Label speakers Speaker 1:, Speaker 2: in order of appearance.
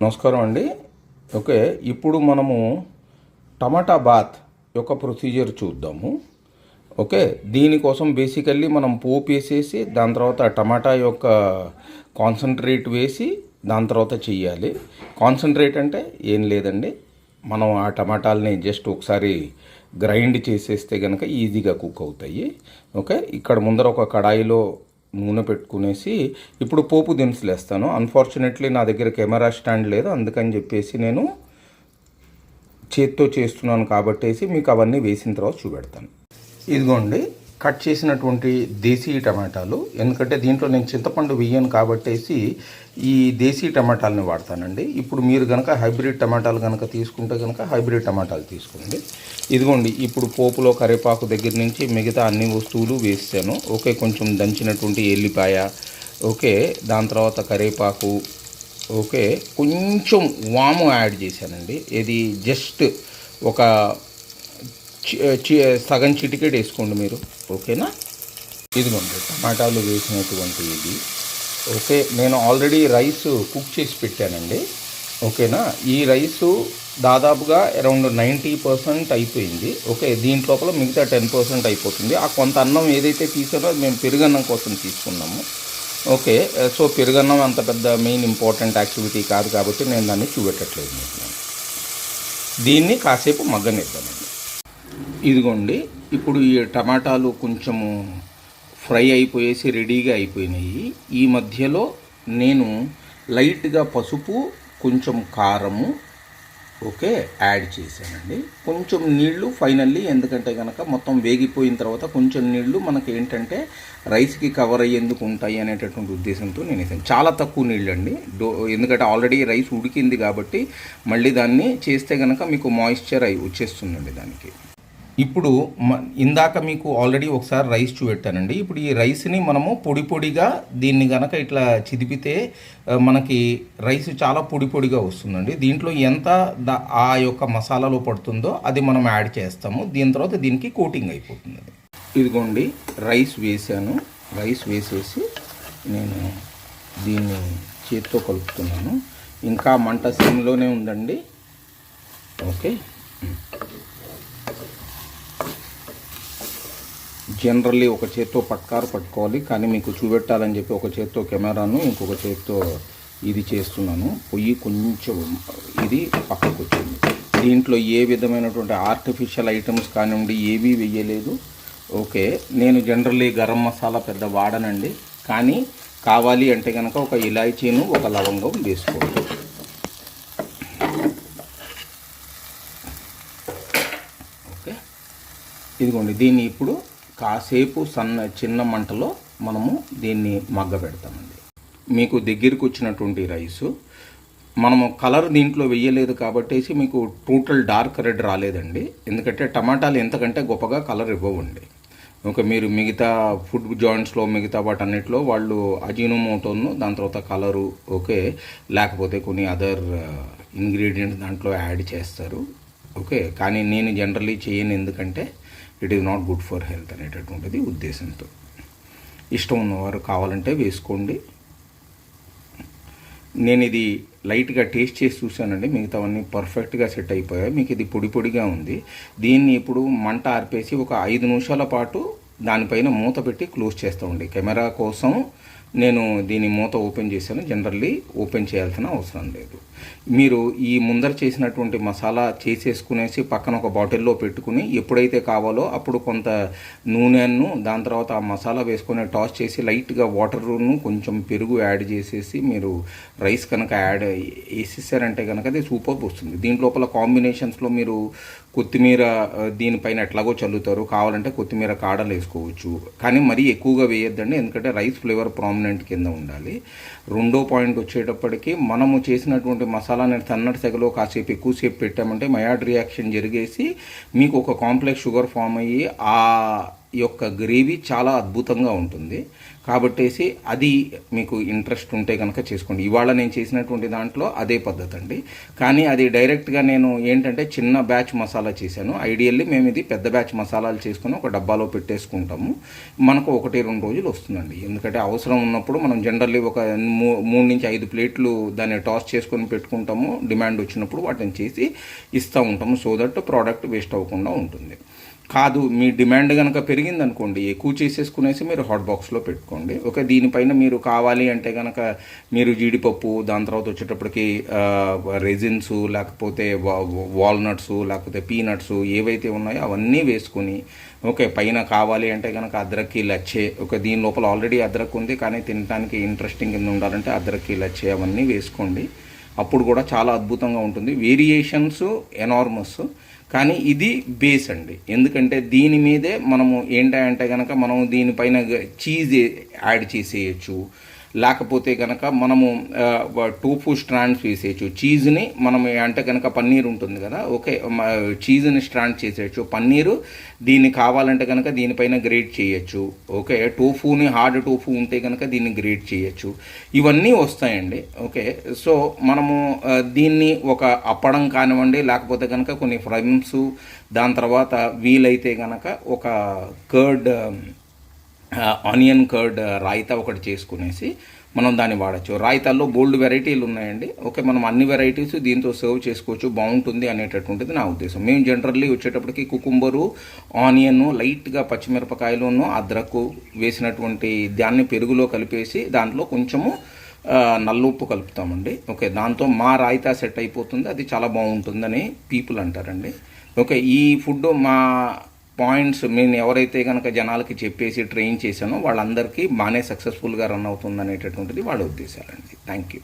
Speaker 1: నమస్కారం అండి. ఓకే, ఇప్పుడు మనము టమాటా బాత్ యొక్క ప్రొసీజర్ చూద్దాము. ఓకే, దీనికోసం బేసికల్లీ మనం పోపు వేసేసి దాని తర్వాత టమాటా యొక్క కాన్సన్ట్రేట్ వేసి దాని తర్వాత చెయ్యాలి. కాన్సన్ట్రేట్ అంటే ఏం లేదండి, మనం ఆ టమాటాలని జస్ట్ ఒకసారి గ్రైండ్ చేసేస్తే కనుక ఈజీగా కుక్ అవుతాయి. ఓకే, ఇక్కడ ముందర ఒక కడాయిలో నూనె పెట్టుకునేసి ఇప్పుడు పోపు దినుసులు వేస్తాను. అన్ఫార్చునేట్లీ నా దగ్గర కెమెరా స్టాండ్ లేదు, అందుకని చెప్పేసి నేను చేత్తో చేస్తున్నాను కాబట్టేసి మీకు అవన్నీ వేసిన తర్వాత చూపెడతాను. ఇదిగోండి కట్ చేసినటువంటి దేశీ టమాటాలు, ఎందుకంటే దీంట్లో నేను చింతపండు వేయను కాబట్టేసి ఈ దేశీ టమాటాలని వాడతానండి. ఇప్పుడు మీరు కనుక హైబ్రిడ్ టమాటాలు కనుక తీసుకుంటే కనుక హైబ్రిడ్ టమాటాలు తీసుకోండి. ఇదిగోండి ఇప్పుడు పోపులో కరివేపాకు దగ్గర నుంచి మిగతా అన్ని వస్తువులు వేసాను. ఓకే, కొంచెం దంచినటువంటి ఎల్లిపాయ, ఓకే, దాని తర్వాత కరివేపాకు, ఓకే, కొంచెం వాము యాడ్ చేశానండి. ఇది జస్ట్ ఒక సగం చిటికెట్ వేసుకోండి మీరు, ఓకేనా. ఇదిగోండి టమాటాలు వేసినటువంటి ఇది. ఓకే, నేను ఆల్రెడీ రైస్ కుక్ చేసి పెట్టానండి, ఓకేనా. ఈ రైసు దాదాపుగా అరౌండ్ 90% అయిపోయింది. ఓకే, దీంట్లోపల మిగతా 10% అయిపోతుంది. ఆ కొంత అన్నం ఏదైతే తీసారో మేము పెరుగన్నం కోసం తీసుకున్నాము. ఓకే, సో పెరుగన్నం అంత పెద్ద మెయిన్ ఇంపార్టెంట్ యాక్టివిటీ కాదు కాబట్టి నేను దాన్ని చూపెట్టట్లేదు మీకు. దీన్ని కాసేపు మగ్గనిద్దామండి. ఇదిగోండి ఇప్పుడు ఈ టమాటాలు కొంచెము ఫ్రై అయిపోయేసి రెడీగా అయిపోయినాయి. ఈ మధ్యలో నేను లైట్గా పసుపు, కొంచెం కారము, ఓకే, యాడ్ చేశానండి. కొంచెం నీళ్లు ఫైనల్లీ, ఎందుకంటే కనుక మొత్తం వేగిపోయిన తర్వాత కొంచెం నీళ్లు మనకి ఏంటంటే రైస్కి కవర్ అయ్యేందుకు ఉంటాయి అనేటటువంటి ఉద్దేశంతో నేను వేసాను. చాలా తక్కువ నీళ్ళు అండి, ఎందుకంటే ఆల్రెడీ రైస్ ఉడికింది కాబట్టి మళ్ళీ దాన్ని చేస్తే కనుక మీకు మాయిశ్చర్ అయి వచ్చేస్తుందండి దానికి. ఇప్పుడు ఇందాక మీకు ఆల్రెడీ ఒకసారి రైస్ చూపెట్టానండి. ఇప్పుడు ఈ రైస్ని మనము పొడి పొడిగా దీన్ని కనుక ఇట్లా చిదిపితే మనకి రైస్ చాలా పొడి పొడిగా వస్తుందండి. దీంట్లో ఎంత ఆ యొక్క మసాలాలో పడుతుందో అది మనం యాడ్ చేస్తాము. దీని తర్వాత దీనికి కోటింగ్ అయిపోతుంది. ఇదిగోండి రైస్ వేసాను. రైస్ వేసేసి నేను దీన్ని చేతితో కలుపుతున్నాను. ఇంకా మంట సిమ్లోనే ఉందండి. ఓకే, జనరల్లీ ఒక చేత్తో పట్టుకోవాలి, కానీ మీకు చూపెట్టాలని చెప్పి ఒక చేత్తో కెమెరాను ఇంకొక చేత్తో ఇది చేస్తున్నాను. పొయ్యి కొంచెం ఇది పక్కకు వచ్చింది. దీంట్లో ఏ విధమైనటువంటి ఆర్టిఫిషియల్ ఐటమ్స్ కానివ్వండి ఏవీ వేయలేదు. ఓకే, నేను జనరల్లీ గరం మసాలా పెద్ద వాడనండి, కానీ కావాలి అంటే కనుక ఒక ఇలాచీను ఒక లవంగం వేసుకోండి. ఓకే, ఇదిగోండి దీన్ని ఇప్పుడు కాసేపు చిన్న మంటలో మనము దీన్ని మగ్గ పెడతామండి. మీకు దగ్గరికి వచ్చినటువంటి రైసు మనము కలర్ దీంట్లో వేయలేదు కాబట్టేసి మీకు టోటల్ డార్క్ రెడ్ రాలేదండి, ఎందుకంటే టమాటాలు ఎంతకంటే గొప్పగా కలర్ ఇవ్వవండి. ఓకే, మీరు మిగతా ఫుడ్ జాయింట్స్లో మిగతా వాటన్నిటిలో వాళ్ళు అజినోమోటోను దాని తర్వాత కలరు, ఓకే, లేకపోతే కొన్ని అదర్ ఇంగ్రీడియంట్స్ దాంట్లో యాడ్ చేస్తారు. ఓకే, కానీ నేను జనరల్లీ చేయను, ఎందుకంటే it is not good for health అనేటటువంటిది ఉద్దేశంతో. ఇష్టం ఉన్నవారు కావాలంటే వేసుకోండి. నేను ఇది లైట్గా టేస్ట్ చేసి చూశానండి, మిగతావన్నీ పర్ఫెక్ట్గా సెట్ అయిపోయాయి. మీకు ఇది పొడి పొడిగా ఉంది. దీన్ని ఇప్పుడు మంట ఆర్పేసి ఒక 5 నిమిషాల పాటు దానిపైన మూత పెట్టి క్లోజ్ చేస్తామండి. కెమెరా కోసం నేను దీని మూత ఓపెన్ చేశాను, జనరల్లీ ఓపెన్ చేయాల్సిన అవసరం లేదు. మీరు ఈ ముందర చేసినటువంటి మసాలా చేసేసుకునేసి పక్కన ఒక బాటిల్లో పెట్టుకుని ఎప్పుడైతే కావాలో అప్పుడు కొంత నూనెను దాని తర్వాత ఆ మసాలా వేసుకొని టాస్ చేసి లైట్గా వాటర్ను కొంచెం పెరుగు యాడ్ చేసేసి మీరు రైస్ కనుక యాడ్ వేసేసారంటే కనుక అది సూపర్ వస్తుంది. దీంట్లోపల కాంబినేషన్స్లో మీరు కొత్తిమీర దీనిపైన ఎట్లాగో చల్లుతారు, కావాలంటే కొత్తిమీర కాడలు వేసుకోవచ్చు, కానీ మరీ ఎక్కువగా వేయొద్దండి, ఎందుకంటే రైస్ ఫ్లేవర్ ప్రామినెంట్ కింద ఉండాలి. రెండో పాయింట్ వచ్చేటప్పటికి మనము చేసినటువంటి మసాలాని సన్నటి సెగలో కాసేపు ఎక్కువసేపు పెట్టామంటే మయాడ్ రియాక్షన్ జరిగేసి మీకు ఒక కాంప్లెక్స్ షుగర్ ఫామ్ అయ్యి ఆ యొక్క గ్రేవీ చాలా అద్భుతంగా ఉంటుంది. కాబట్టేసి అది మీకు ఇంట్రెస్ట్ ఉంటే కనుక చేసుకోండి. ఇవాళ నేను చేసినటువంటి దాంట్లో అదే పద్ధతి అండి. కానీ అది డైరెక్ట్గా నేను ఏంటంటే చిన్న బ్యాచ్ మసాలా చేశాను. ఐడియల్లీ మేము ఇది పెద్ద బ్యాచ్ మసాలాలు చేసుకుని ఒక డబ్బాలో పెట్టేసుకుంటాము. మనకు 1-2 రోజులు వస్తుందండి. ఎందుకంటే అవసరం ఉన్నప్పుడు మనం జనరల్లీ ఒక 3 నుంచి 5 ప్లేట్లు దాన్ని టాస్ చేసుకొని పెట్టుకుంటాము. డిమాండ్ వచ్చినప్పుడు వాటిని చేసి ఇస్తూ ఉంటాము. సో దట్ ప్రోడక్ట్ వేస్ట్ అవ్వకుండా ఉంటుంది. కాదు మీ డిమాండ్ కనుక పెరిగిందనుకోండి, ఎక్కువ చేసేసుకునేసి మీరు హాట్ బాక్స్లో పెట్టుకోండి. ఓకే, దీనిపైన మీరు కావాలి అంటే కనుక మీరు జీడిపప్పు, దాని తర్వాత వచ్చేటప్పటికి రెజిన్స్, లేకపోతే వాల్నట్స్, లేకపోతే పీనట్స్ ఏవైతే ఉన్నాయో అవన్నీ వేసుకొని, ఓకే, పైన కావాలి అంటే కనుక అద్రక్కి లచ్చే, ఓకే, దీని లోపల ఆల్రెడీ అద్రక్ ఉంది కానీ తినడానికి ఇంట్రెస్టింగ్ కింద ఉండాలంటే అద్రక్కి లచ్చే అవన్నీ వేసుకోండి. అప్పుడు కూడా చాలా అద్భుతంగా ఉంటుంది. వేరియేషన్స్ ఎనార్మస్, కానీ ఇది బేస్ అండి. ఎందుకంటే దీని మీదే మనము ఏంటంటే కనుక మనం దీనిపైన చీజ్ యాడ్ చేసేయచ్చు, లేకపోతే కనుక మనము టోఫు స్ట్రాండ్స్ వేసేయచ్చు. చీజ్ని మనం అంటే కనుక పన్నీర్ ఉంటుంది కదా, ఓకే, చీజ్ని స్ట్రాండ్ చేసేయచ్చు. పన్నీరు దీన్ని కావాలంటే కనుక దీనిపైన గ్రేట్ చేయొచ్చు. ఓకే, టోఫుని హార్డ్ టోఫు ఉంటే కనుక దీన్ని గ్రేట్ చేయొచ్చు. ఇవన్నీ వస్తాయండి. ఓకే, సో మనము దీన్ని ఒక అప్పడం కానివ్వండి, లేకపోతే కనుక కొన్ని ఫ్రైమ్స్, దాని తర్వాత వీలైతే కనుక ఒక కర్డ్, ఆనియన్ కర్డ్ రాయితా ఒకటి చేసుకునేసి మనం దాన్ని వాడచ్చు. రాయితాల్లో బోల్డ్ వెరైటీలు ఉన్నాయండి. ఓకే, మనం అన్ని వెరైటీస్ దీంతో సర్వ్ చేసుకోవచ్చు, బాగుంటుంది అనేటటువంటిది నా ఉద్దేశం. మేము జనరల్లీ వచ్చేటప్పటికి కుకుంబరు, ఆనియన్, లైట్గా పచ్చిమిరపకాయలను, అద్రక్కు వేసినటువంటి దాన్ని పెరుగులో కలిపేసి దాంట్లో కొంచెము నల్లుప్పు కలుపుతామండి. ఓకే, దాంతో మా రాయితా సెట్ అయిపోతుంది. అది చాలా బాగుంటుందని పీపుల్ అంటారండి. ఓకే, ఈ ఫుడ్ మా పాయింట్స్ నేను ఎవరైతే కనుక జనాలకి చెప్పేసి ట్రైన్ చేశానో వాళ్ళందరికీ బాగానే సక్సెస్ఫుల్గా రన్ అవుతుంది అనేటటువంటిది వాళ్ళ ఉద్దేశాలండి. Thank you.